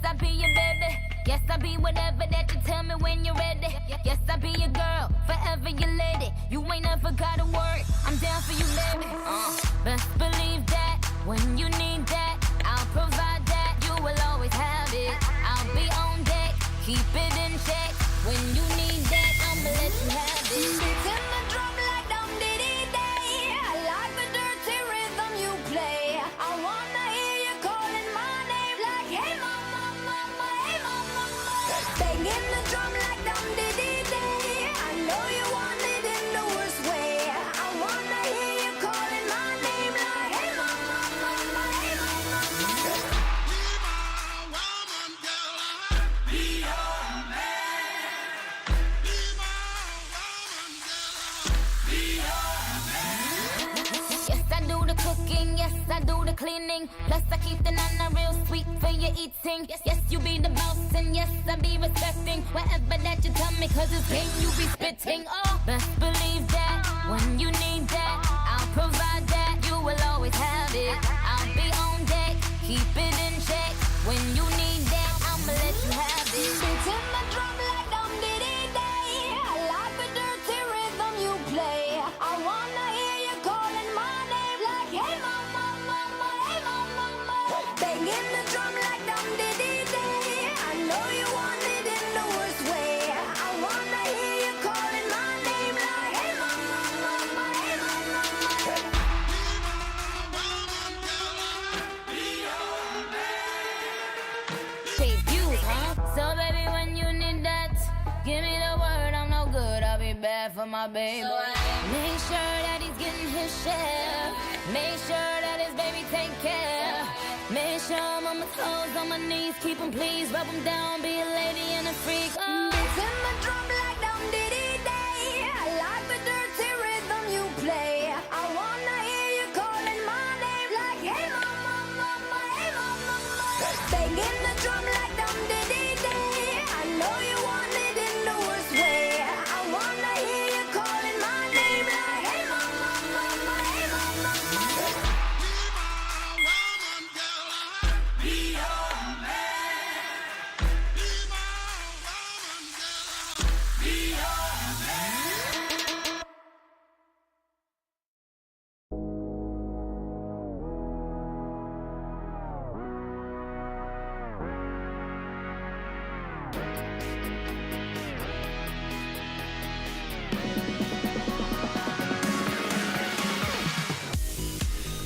I'll be your baby. Yes, I'll be whatever that you tell me when you're ready. Yes, I'll be your girl, forever your lady. You ain't never gotta worry, I'm down for you, baby. Best believe that when you need that, I'll provide that. You will always have it. I'll be on deck, keep it in check. When you need that, I'ma let you have it. Beats in the drum like dum diddy day. I like the dirty rhythm you play. I wanna hear you calling my name like, hey mama, mama, hey mama, mama. Banging the drum like dum diddy day. I know you want it in the worst way. I wanna hear you calling my name like, hey mama, mama, hey mama, mama. Yes, I do the cooking, yes, I do the cleaning. Plus, I keep the nana real sweet for your eating. Yes, you be the boss, and yes, I be respecting whatever that you tell me, cause it's game you be spitting. Oh, best believe that when you need that, I'll provide that. You will always have it. I'll be on deck, keep it in check. When you need that, I'ma let you have it. Beats in the drum like dum diddy day. I like the dirty rhythm you play. I wanna hear you calling my name like, hey mama, mama, hey mama, mama. Banging the drum like dum diddy day. I know you want it in the worst way. I wanna hear you calling my name like, hey mama, mama, hey mama, mama. Debut, huh? So baby, when you need that, give me the word, I'm no good, I'll be bad for my baby. Make sure that he's getting his share. Make sure that his baby take care. Make sure I'm on my toes, on my knees, keep him please, rub him down, be a lady and a freak. Oh. Beats in the drum like dum diddy day. I like the dirty rhythm you play. I wanna hear you calling my name like, hey mama, mama, hey mama, mama. Banging the drum like dum diddy day. I know you want it in the worst way. I wanna hear you calling my name like, hey mama, mama, hey mama, mama.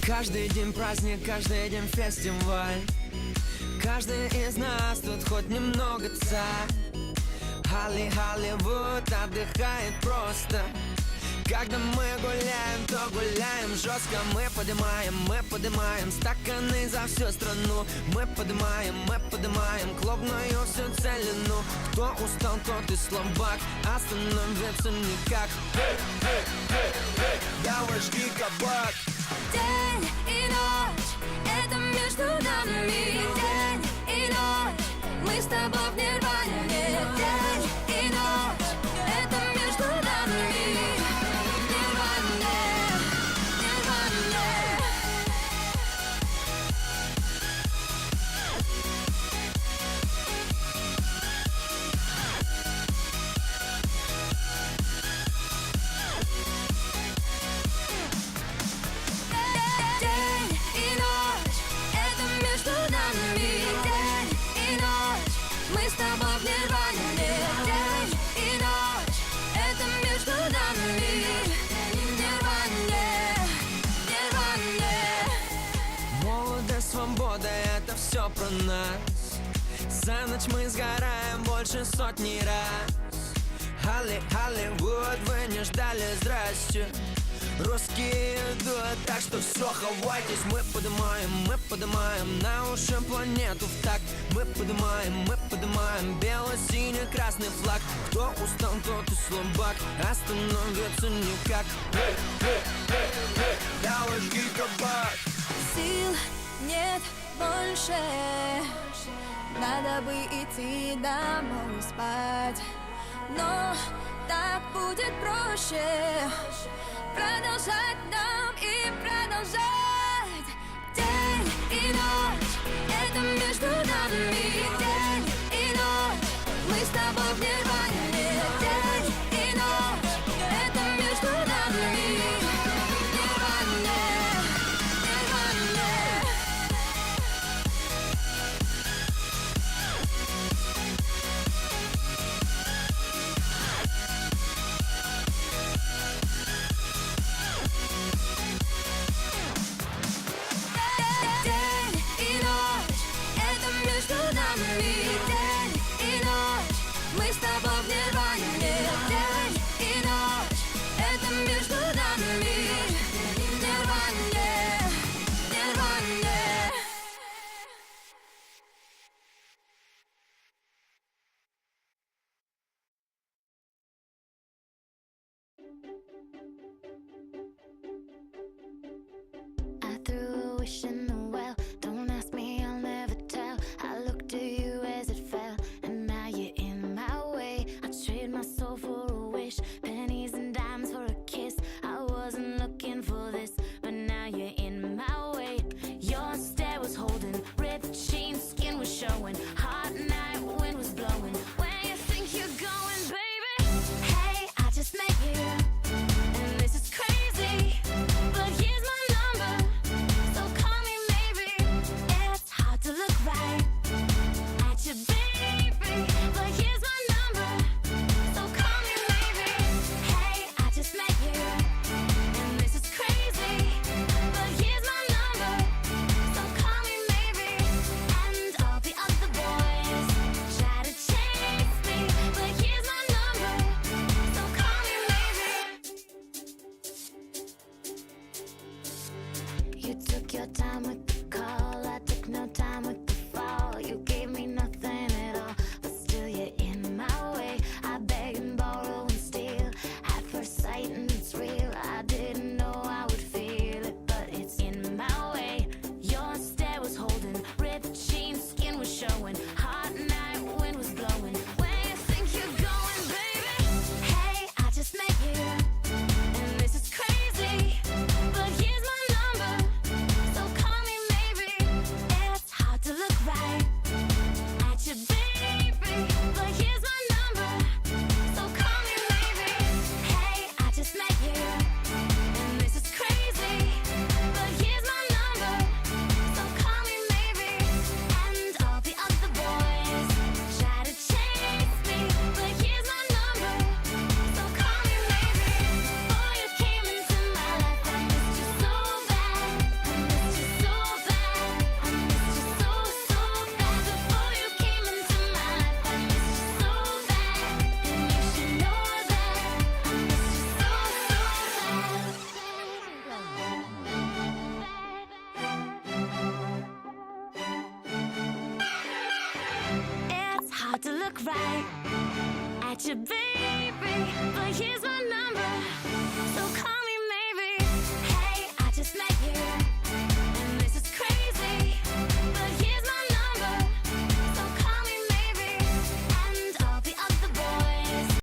Каждый день праздник, каждый день фестиваль. Каждый из нас тут хоть немного царь. Голливуд отдыхает просто. Когда мы гуляем, то гуляем жестко. Мы поднимаем стаканы за всю страну. Мы поднимаем клубную всю целину. Кто устал, тот и слабак, остановиться никак. Давай жги кабак. День и ночь, это между нами. День и ночь, мы с тобой в нирване. День и ночь, это между нами. Нирване, нирване. День и ночь, это между нами. День и ночь, мы с тобой в нирване. День и ночь, это между нами. Нирване, нирване. Молодость, свобода, это все про нас. За ночь мы сгораем больше сотни раз. Голливуд, вы не ждали, здрасте. Русские идут, так что все, хавайтесь. Мы поднимаем на уши планету в такт. Мы поднимаем бело-синий-красный флаг. Кто устал, тот и слабак, остановиться никак. Давай жги кабак. Сил нет больше, надо бы идти домой спать. Но так будет проще продолжать нам и продолжать. День и ночь, это между нами. wishing well. Don't ask me, I'll never tell. I looked at you as it fell, and now you're in my way. I trade my soul for a wish, pennies and dimes for a kiss. I wasn't looking for this, but now you're in my way. Your stare was holding, ripped jeans, skin was showing. Hot night, wind was blowing. Where you think you're going, baby? Hey, I just met you, and this is crazy. But here's my number, so call me maybe. It's hard to look right at you, baby. But here's my number, so call me maybe. Hey, I just met you, and this is crazy. But here's my number, so call me maybe. And all the other boys try to chase me, but here's my number, so call me maybe. You took your time with the call, I took no time with the fall. You gave me nothing at all, but still you're in my way. I beg and borrow and steal at first sight, and it's real. I didn't know I would feel it, but it's in my way. Your stare was holding, ripped jeans, skin was showing. Hot night, wind was blowing. Where you think you're going, baby? Hey, I just met you, and this is crazy. But here's my number, so call me maybe. It's hard to look right at you, baby. But here's my number, so call me maybe. Hey, I just met you, and this is crazy. But here's my number, so call me maybe. And all the other boys try to chase me, but here's my number, so call me maybe. Before you came into my life, I missed you so bad. I missed you so bad. I missed you so, so bad. Before you came into my life, I missed you so bad. And you should know that I missed you so, so bad. It's hard to look right at you, baby, but here's my